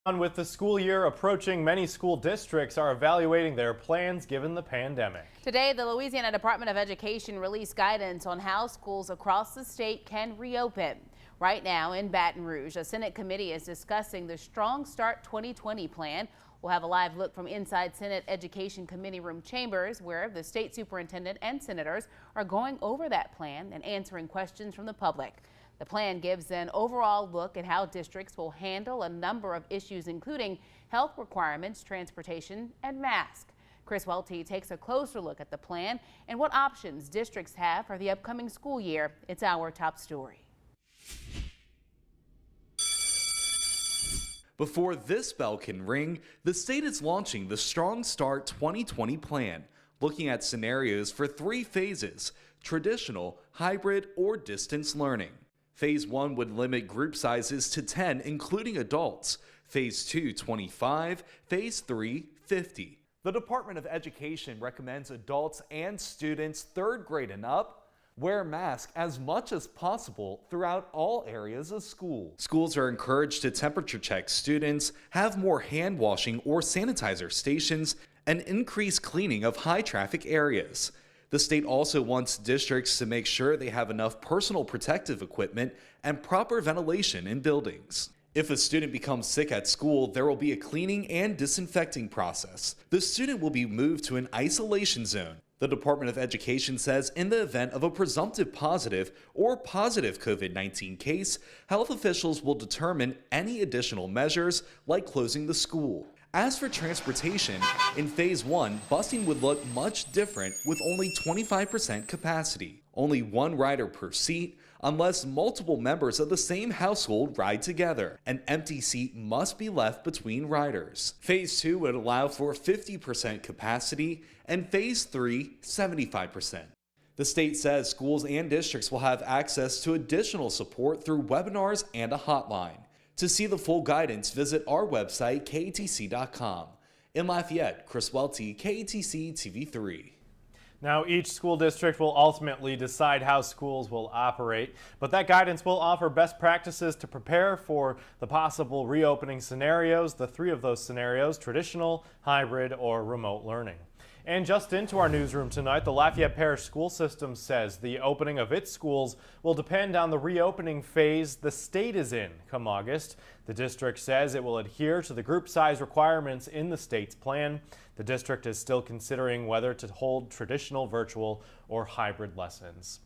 With the school year approaching, many school districts are evaluating their plans given the pandemic. Today, the Louisiana Department of Education released guidance on how schools across the state can reopen. Right now in Baton Rouge, a Senate committee is discussing the Strong Start 2020 plan. We'll have a live look from inside Senate Education Committee room chambers, where the state superintendent and senators are going over that plan and answering questions from the public. The plan gives an overall look at how districts will handle a number of issues, including health requirements, transportation, and masks. Chris Welty takes a closer look at the plan and what options districts have for the upcoming school year. It's our top story. Before this bell can ring, the state is launching the Strong Start 2020 plan, looking at scenarios for 3 phases: traditional, hybrid, or distance learning. Phase 1 would limit group sizes to 10, including adults. Phase 2, 25. Phase 3, 50. The Department of Education recommends adults and students 3rd grade and up wear masks as much as possible throughout all areas of school. Schools are encouraged to temperature check students, have more hand washing or sanitizer stations, and increase cleaning of high traffic areas. The state also wants districts to make sure they have enough personal protective equipment and proper ventilation in buildings. If a student becomes sick at school, there will be a cleaning and disinfecting process. The student will be moved to an isolation zone. The Department of Education says in the event of a presumptive positive or positive COVID-19 case, health officials will determine any additional measures like closing the school. As for transportation, in Phase 1, busing would look much different with only 25% capacity. Only 1 rider per seat, unless multiple members of the same household ride together. An empty seat must be left between riders. Phase 2 would allow for 50% capacity, and Phase 3, 75%. The state says schools and districts will have access to additional support through webinars and a hotline. To see the full guidance, visit our website, KATC.com. In Lafayette, Chris Welty, KATC TV3. Now, each school district will ultimately decide how schools will operate, but that guidance will offer best practices to prepare for the possible reopening scenarios. The 3 of those scenarios: traditional, hybrid, or remote learning. And just into our newsroom tonight, the Lafayette Parish School System says the opening of its schools will depend on the reopening phase the state is in come August. The district says it will adhere to the group size requirements in the state's plan. The district is still considering whether to hold traditional, virtual, or hybrid lessons.